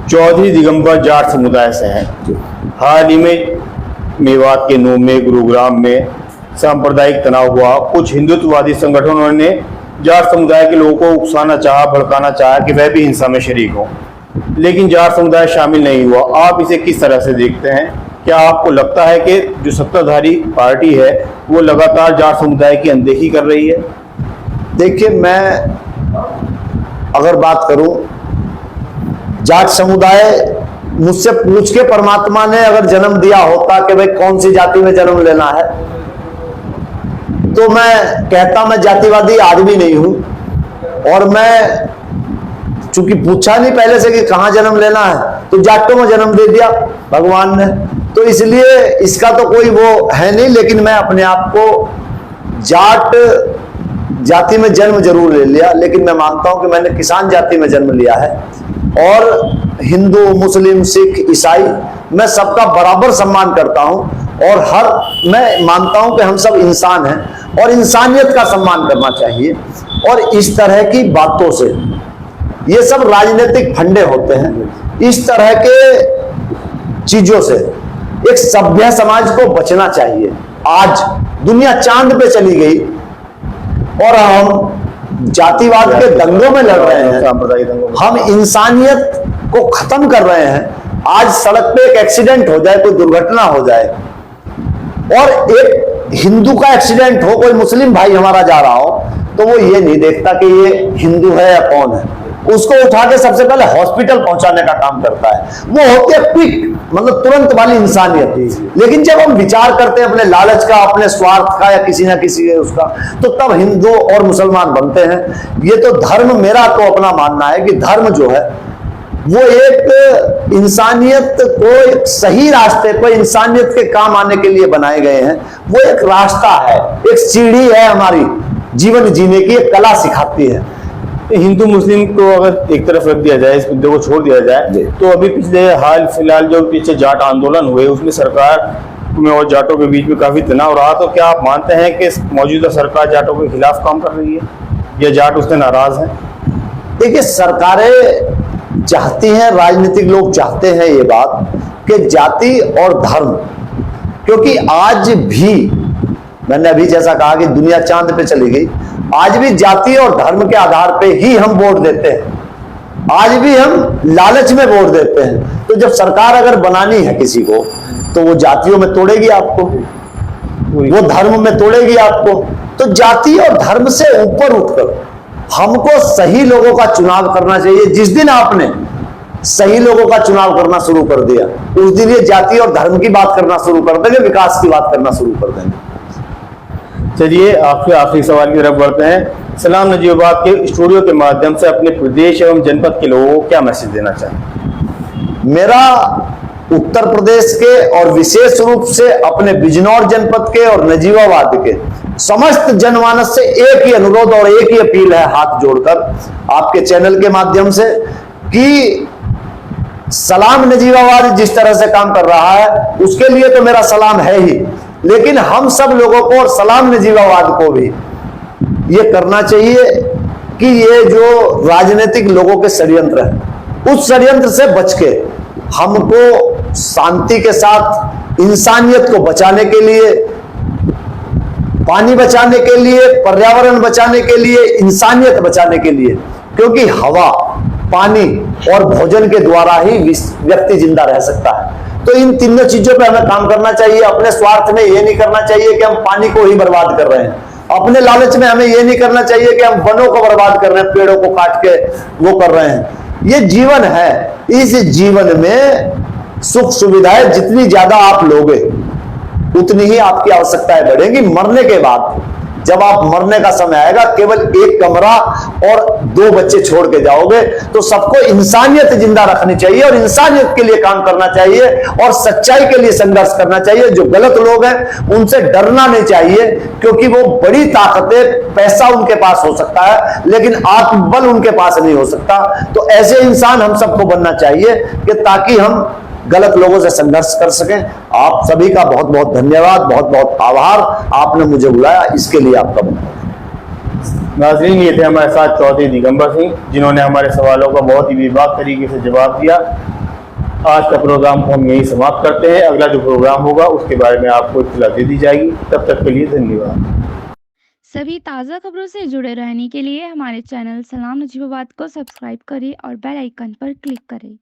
चौधरी दिगंबर जाट समुदाय से हैं। हाल ही में मेवात के नूह में, गुरुग्राम में सांप्रदायिक तनाव हुआ। कुछ हिंदुत्ववादी संगठनों ने जाट समुदाय के लोगों को उकसाना चाहा, भड़काना चाहा कि वह भी हिंसा में शरीक हो, लेकिन जाट समुदाय शामिल नहीं हुआ। आप इसे किस तरह से देखते हैं? क्या आपको लगता है कि जो सत्ताधारी पार्टी है वो लगातार जाट समुदाय की अनदेखी कर रही है? देखिए, मैं अगर बात करूं, जाट समुदाय मुझसे पूछ के परमात्मा ने अगर जन्म दिया होता कि भाई कौन सी जाति में जन्म लेना है, तो मैं कहता मैं जातिवादी आदमी नहीं हूं। और मैं चूंकि पूछा नहीं पहले से कि कहां जन्म लेना है, तो जाटों में जन्म दे दिया भगवान ने, तो इसलिए इसका तो कोई वो है नहीं। लेकिन मैं अपने आप को जाट जाति में जन्म जरूर ले लिया, लेकिन मैं मानता हूं कि मैंने किसान जाति में जन्म लिया है। और हिंदू, मुस्लिम, सिख, ईसाई, मैं सबका बराबर सम्मान करता हूं। और मैं मानता हूं कि हम सब इंसान हैं और इंसानियत का सम्मान करना चाहिए। और इस तरह की बातों से, ये सब राजनीतिक फंडे होते हैं, इस तरह के चीजों से एक सभ्य समाज को बचना चाहिए। आज दुनिया चांद पे चली गई और हम जातिवाद के दंगों में लड़ रहे हैं, हम इंसानियत को खत्म कर रहे हैं। आज सड़क पे एक एक्सीडेंट हो जाए, कोई दुर्घटना हो जाए, और एक हिंदू का एक्सीडेंट हो, कोई मुस्लिम भाई हमारा जा रहा हो, तो वो ये नहीं देखता कि ये हिंदू है या कौन है, उसको उठा के सबसे पहले हॉस्पिटल पहुंचाने का काम करता है। वो होती है क्विक, मतलब तुरंत वाली इंसानियत। लेकिन जब हम विचार करते हैं अपने लालच का, अपने स्वार्थ का, या किसी ना किसी उसका, तो तब हिंदू और मुसलमान बनते हैं। ये तो धर्म, मेरा तो अपना मानना है कि धर्म जो है वो एक इंसानियत को एक सही रास्ते पर, इंसानियत के काम आने के लिए बनाए गए हैं। वो एक रास्ता है, एक सीढ़ी है हमारी जीवन जीने की, एक कला सिखाती है। हिंदू मुस्लिम को अगर एक तरफ रख दिया जाए, इस मुद्दे को छोड़ दिया जाए, तो अभी पिछले हाल फिलहाल जो पीछे जाट आंदोलन हुए, उसमें सरकार में और जाटों के बीच में काफी तनाव रहा। तो क्या आप मानते हैं कि मौजूदा सरकार जाटों के खिलाफ काम कर रही है या जाट उससे नाराज हैं? देखिए, सरकारें चाहती हैं, राजनीतिक लोग चाहते हैं ये बात कि जाति और धर्म, क्योंकि आज भी मैंने अभी जैसा कहा कि दुनिया चांद पे चली गई, आज भी जाति और धर्म के आधार पे ही हम वोट देते हैं। आज भी हम लालच में वोट देते हैं। तो जब सरकार अगर बनानी है किसी को, तो वो जातियों में तोड़ेगी आपको, वो धर्म में तोड़ेगी आपको। तो जाति और धर्म से ऊपर उठकर हमको सही लोगों का चुनाव करना चाहिए। जिस दिन आपने सही लोगों का चुनाव करना शुरू कर दिया, उस दिन ये जाति और धर्म की बात करना शुरू कर देंगे, विकास की बात करना शुरू कर देंगे। चलिए, आपके आखिरी सवाल की तरफ बढ़ते हैं। सलाम नजीबाबाद के स्टूडियो के माध्यम से अपने प्रदेश एवं जनपद के लोगों को क्या मैसेज देना चाहें? मेरा उत्तर प्रदेश के और विशेष रूप से अपने बिजनौर जनपद के और नजीबाबाद के समस्त जनमानस से एक ही अनुरोध और एक ही अपील है, हाथ जोड़कर आपके चैनल के माध्यम से, कि सलाम नजीबाबाद जिस तरह से काम कर रहा है उसके लिए तो मेरा सलाम है ही, लेकिन हम सब लोगों को और सलाम नजीबाबाद को भी ये करना चाहिए कि ये जो राजनीतिक लोगों के षड्यंत्र है, उस षड्यंत्र से बच के हमको शांति के साथ इंसानियत को बचाने के लिए, पानी बचाने के लिए, पर्यावरण बचाने के लिए, इंसानियत बचाने के लिए, क्योंकि हवा, पानी और भोजन के द्वारा ही व्यक्ति जिंदा रह सकता है। तो इन तीनों चीजों पे हमें काम करना चाहिए। अपने स्वार्थ में ये नहीं करना चाहिए कि हम पानी को ही बर्बाद कर रहे हैं, अपने लालच में हमें ये नहीं करना चाहिए कि हम वनों को बर्बाद कर रहे हैं, पेड़ों को काट के वो कर रहे हैं। ये जीवन है, इस जीवन में सुख सुविधाएं जितनी ज्यादा आप लोगे उतनी ही आपकी आवश्यकताएं बढ़ेंगी। मरने के बाद, जब आप मरने का समय आएगा, केवल एक कमरा और 2 बच्चे छोड़ के जाओगे, तो सबको इंसानियत जिंदा रखनी चाहिए और इंसानियत के लिए काम करना चाहिए और सच्चाई के लिए संघर्ष करना चाहिए। जो गलत लोग हैं उनसे डरना नहीं चाहिए, क्योंकि वो बड़ी ताकतें, पैसा उनके पास हो सकता है लेकिन आत्मबल उनके पास नहीं हो सकता। तो ऐसे इंसान हम सबको बनना चाहिए कि ताकि हम गलत लोगों से संघर्ष कर सकें। आप सभी का बहुत बहुत धन्यवाद, बहुत बहुत आभार, आपने मुझे बुलाया, इसके लिए आपका बहुत। नाज़रीन, ये थे हमारे साथ चौधरी दिगंबर सिंह, जिन्होंने हमारे सवालों का बहुत ही बेबाक तरीके से जवाब दिया। आज का प्रोग्राम को हम यही समाप्त करते हैं। अगला जो प्रोग्राम होगा उसके बारे में आपको इत्तला दे दी जाएगी। तब तक के लिए धन्यवाद। सभी ताज़ा खबरों से जुड़े रहने के लिए हमारे चैनल सलाम नजीबाबाद को सब्सक्राइब करें और बेल आइकन पर क्लिक करें।